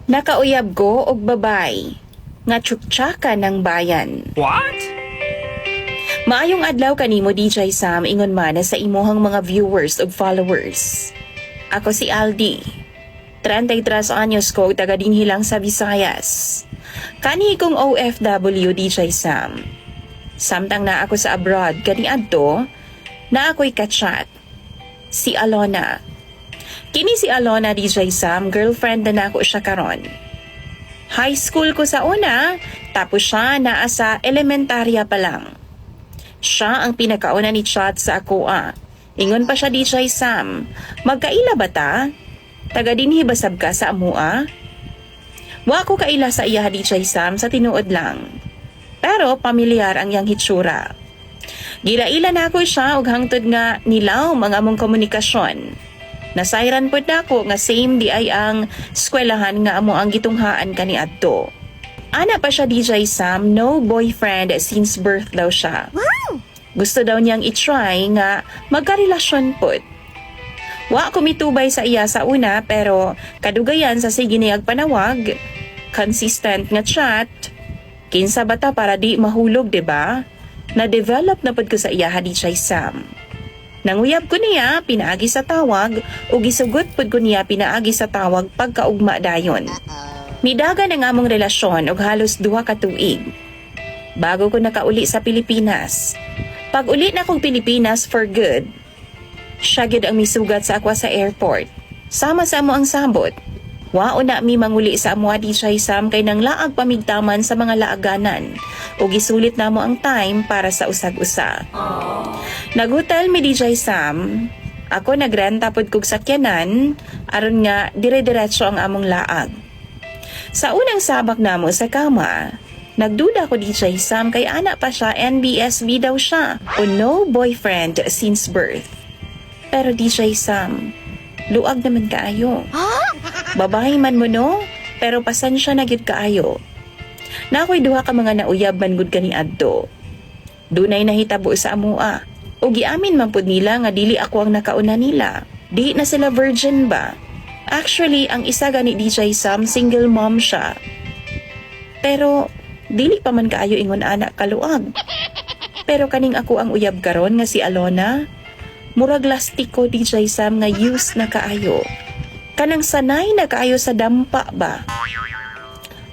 Nakauyab ko og babay nga tsuktsakan ng bayan. What? Maayong adlaw kanimo DJ Sam ingon man sa imuhang mga viewers ug followers. Ako si Aldi. 33 anyos ko taga dinhi lang sa Visayas. Kani kong OFW DJ Sam. Samtang na ako sa abroad kaniadto na ako'y kachat. Si Alona. Kini si Alona DJ Sam, girlfriend na nako siya karon. High school ko sa una, tapos siya naa sa elementarya pa lang. Siya ang pinakauna ni chat sa ako Ingon pa siya DJ Sam, magkaila ba ta? Taga dinhi basab ka sa amua? Wa ko kaila sa iya DJ Sam sa tinuod lang. Pero pamilyar ang yang hitsura. Gilaila na ako siya og hangtod nga nilaw mga among komunikasyon. Nasayran pod nako nga same di ay ang eskwelahan nga amo ang gitunghaan kaniadto. Ana pa siya DJ Sam, no boyfriend since birth daw siya. Wow! Gusto daw niyang i-try nga magkarelasyon pod. Wa ko mitubay sa iya sa una pero kadugayan sa sige niyag panawag, consistent nga chat, kinsa bata para di mahulog, diba? Na-develop na pod ko sa iya DJ Sam. Nanguyab ko niya pinaagi sa tawag o gisugot pod ko niya pinaagi sa tawag pagkaugma dayon. Midagan ang among relasyon og halos 2 ka tuig. Bago ko nakauli sa Pilipinas. Pag uli na kong Pilipinas for good, siya gyud ang misugat sa akwa sa airport. Sama sa amo ang sabot. Wao na mi manguli sa amo DJ Sam kay nang laag pamigtaman sa mga laaganan o gisulit na mo ang time para sa usag-usa. Naghotel mi DJ Sam. Ako nagrenta pod kog sakyanan aron nga dire-diretso ang among laag. Sa unang sabak namo sa kama, nagduda ko DJ Sam kay ana pa siya NBSV daw siya o no boyfriend since birth. Pero DJ Sam, luag naman kaayo. Babae man mo no, pero pasensya na gyud kaayo. Na ako'y 2 ka mga nauyab man gud kaniadto. Dunay nahitabo sa amua. O giamin man pud nila nga dili ako ang nakauna nila. Di na sila virgin ba? Actually, ang isa gani DJ Sam, single mom siya. Pero dili pa man kaayo ingon anak kaluag. Pero kaning ako ang uyab karon nga si Alona, murag lastiko DJ Sam nga use na kaayo. Kanang sanay na kaayo sa dampa ba?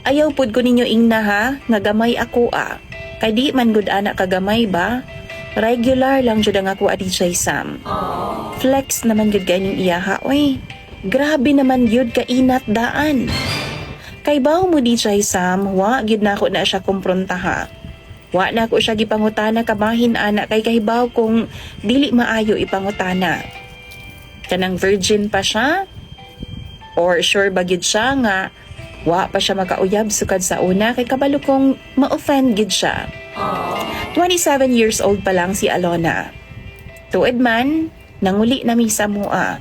Ayaw pud ko ninyo ingna ha, nga gamay ako Kay di man gud anak kagamay ba? Regular lang jud ang ako DJ Sam. Flex naman gud ganing iya ha, oy. Grabe naman yun kainat daan. Kay baw mo DJ Sam, wa gid nako na siya kumprontaha. Wa na ko siya gipangutana kabahin anak kay kahibaw kung dili maayo ipangutana. Kanang virgin pa siya? Or sure ba gid siya nga wa pa siya makauyab sukad sa una kay kabalo kong ma-offend gid siya. 27 years old pa lang si Alona. Tuod man, nanguli na mi sa mua.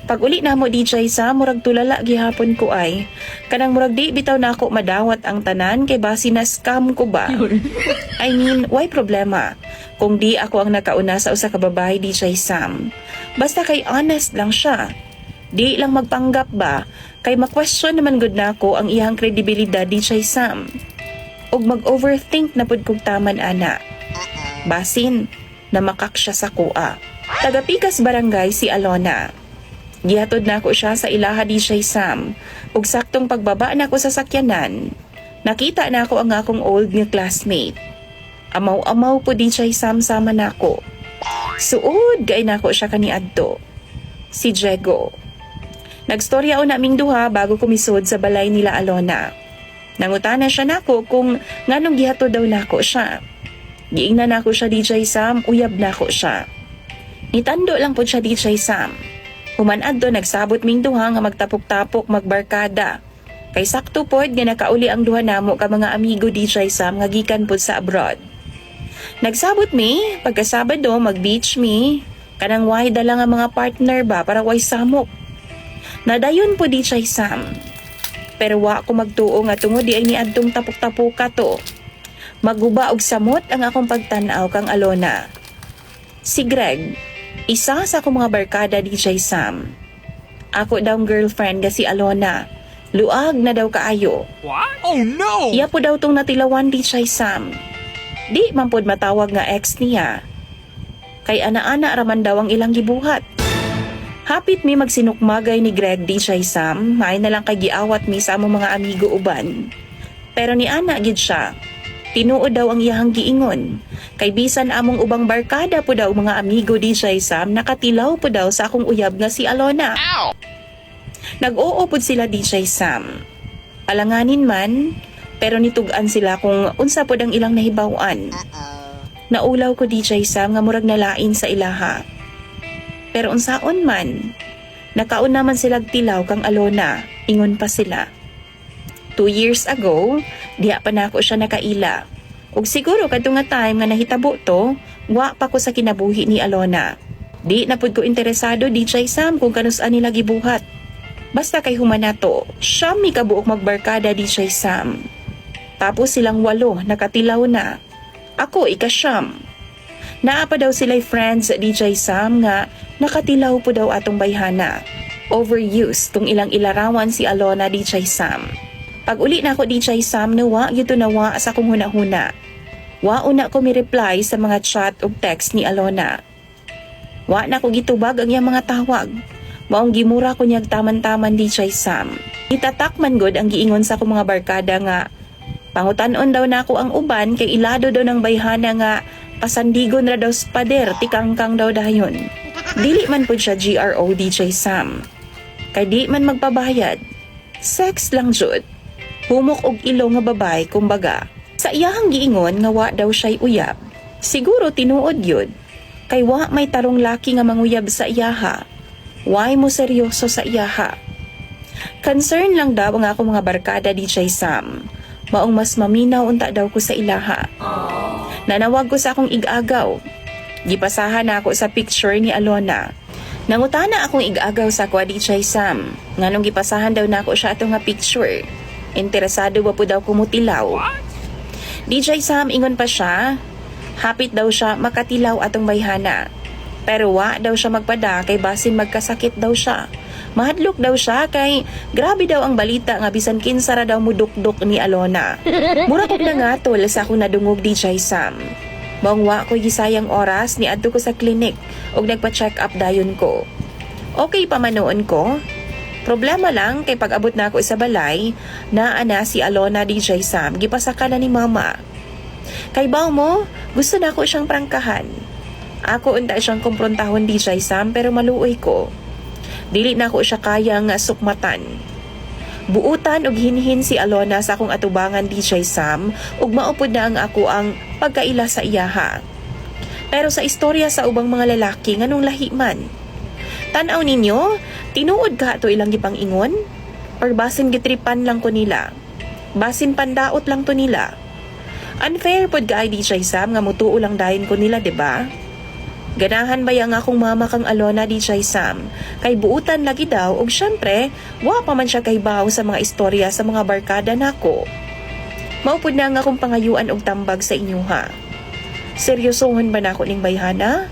Pag uli na mo DJ Sam, murag tulala gihapon ko ay. Kanang murag di bitaw na ako madawat ang tanan kay basi na scam ko ba? I mean, why problema? Kung di ako ang nakauna sa usa ka babae DJ Sam. Basta kay honest lang siya. Di lang magpanggap ba? Kay ma-question naman gud nako ang iyang kredibilidad DJ Sam. Og mag-overthink na pud kog taman ana. Basin, namakak siya sa kuha. Taga Pikas Barangay si Alona. Gihatod na ako siya sa ilaha DJ Sam. Ug saktong pagbaba na ako sa sakyanan, nakita na ako ang akong old nga classmate. Amaw-amaw po DJ Sam sama na ako. Suod, gay na ako siya kaniadto. Si Diego. Nagstorya o naming duha bago kumisod sa balay nila Alona. Nangutana siya nako kung nganong gihatod daw nako siya. Giingnan nako siya DJ Sam, uyab nako siya. Nitando lang po siya DJ Sam. Humanad do nagsabot ming duha nga magtapok-tapok magbarkada. Kay sakto pod nga nakauli ang duha namo ka mga amigo DJ Sam nga gikan pod sa abroad. Nagsabot mi, pagkasabado mag-beach mi, kanang way dala nga mga partner ba para way samok. Nadayon po DJ Sam. Pero wa ko magtuo nga tungod di ay niadtong tapok-tapoka to. Maguba og samot ang akong pagtan-aw kang Alona. Si Greg, isa sa akong mga barkada DJ Sam. Ako daw girlfriend nga si Alona. Luag na daw kaayo. What? Oh no! Iya po daw tong natilawan DJ Sam. Di man pod matawag nga ex niya. Kay ana-ana raman daw ang ilang gibuhat. Hapit mi magsinukmagay ni Greg DJ Sam, may na lang kay giawat mi sa among mga amigo uban. Pero ni ana gid siya. Tinuod daw ang iyahang giingon. Kay bisan among ubang barkada po daw mga amigo DJ Sam, nakatilaw po daw sa akong uyab nga si Alona. Ow! Nag-oo pod sila DJ Sam. Alanganin man, pero nitugan sila kung unsa pod ang ilang nahibaw-an. Naulaw ko DJ Sam nga murag nalain sa ilaha. Pero unsaon man, nakaon naman sila tilaw kang Alona, ingon pa sila. 2 years ago, diha pa na ako siya nakaila. Ug siguro kadto nga time nga nahitabo to, wa pa ko sa kinabuhi ni Alona. Di na pud ko interesado DJ Sam kung kanus-an nila gibuhat. Basta kay humanato, siya mi kabuok magbarkada DJ Sam. Tapos silang 8 nakatilaw na. Ako ikasyam. Naa pa daw sila'y friends DJ Sam nga nakatilaw po daw atong bayhana. Overuse tung ilang ilarawan si Alona DJ Sam. Pag uli na ako DJ Sam nawa yuto nawa sa kong hunahuna. Wa una ko mi-reply sa mga chat ug text ni Alona. Wa na ko gitubag ang iyang mga tawag. Maong gimura ko niyag taman-taman DJ Sam. Itatakman god ang giingon sa akong mga barkada nga pangutan-on daw na ako ang uban kay ilado daw ng bayhana nga pasandigon ra daw sa pader tikangkang daw dayon. Dili man pud siya GRO DJ Sam. Kay di man magpabayad. Sex lang jud. Humok og ilo nga babay kumbaga. Sa iyahang giingon nga wa daw siya'y uyab. Siguro tinuod yun. Kay wa may tarong laki nga manguyab sa iyaha. Why mo seryoso sa iyaha? Concern lang daw ang ako mga barkada DJ Sam. Maong mas maminaw unta daw ko sa ilaha. Nanawag ko sa akong ig-agaw. Gipasahan na ako sa picture ni Alona. Nangutana akong ig-agaw sa kwa DJ Sam. Nganong gipasahan daw na ako siya atong nga picture. Interesado ba po daw kumutilaw? DJ Sam ingon pa siya. Hapit daw siya makatilaw atong bayhana. Pero wa daw siya magpada kay basin magkasakit daw siya. Mahadlok daw siya kay grabe daw ang balita nga bisan kinsa ra daw mudukdok ni Alona. Mura ko nangatol sa akong nadungog DJ Sam. Maong wa ko gisayang oras ni adto ko sa klinik ug nagpa-check up dayon ko. Okay pa man noon ko. Problema lang kay pag-abot na ako sa balay, naa na si Alona DJ Sam gipasaka na ni mama. Kay baw mo, gusto na ako siyang prangkahan. Ako unta siyang kumprontahon DJ Sam pero maluoy ko. Dili na ako siya kayang sukmatan. Buutan og hinhin si Alona sa akong atubangan DJ Sam ug maupod na ang ako ang pagkaila sa iyaha. Pero sa istorya sa ubang mga lalaki nganong lahi man. Tan-aw ninyo, tinuod ka to ilang gipang ingon? Or basin gitripan lang ko nila? Basin pandaot lang to nila? Unfair pod ka DJ Sam nga mutuo lang dayon ko nila, 'di ba? Ganahan ba yang akong mama kang Alona DJ Sam? Kay buutan lagi daw ug syempre, wa pa man siya kay baw sa mga istorya sa mga barkada nako. Maupod na nga akong pangayuan og tambag sa inyo ha. Seryosohon ba nako ning bayhana?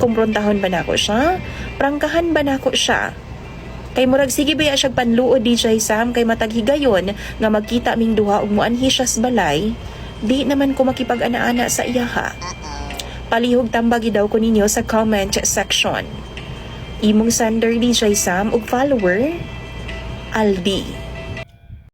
Kumprontahon ba nako siya? Prangkahan ba nako siya? Kay murag sige ba siya panluod DJ Sam kay matag higayon nga magkita ming duha ug muanhi siya sa balay? Di naman ko makipag-ana-ana sa iya ha. Palihog tambagi daw ko ninyo sa comment section. Imong sender DJ Sam ug follower, Aldi.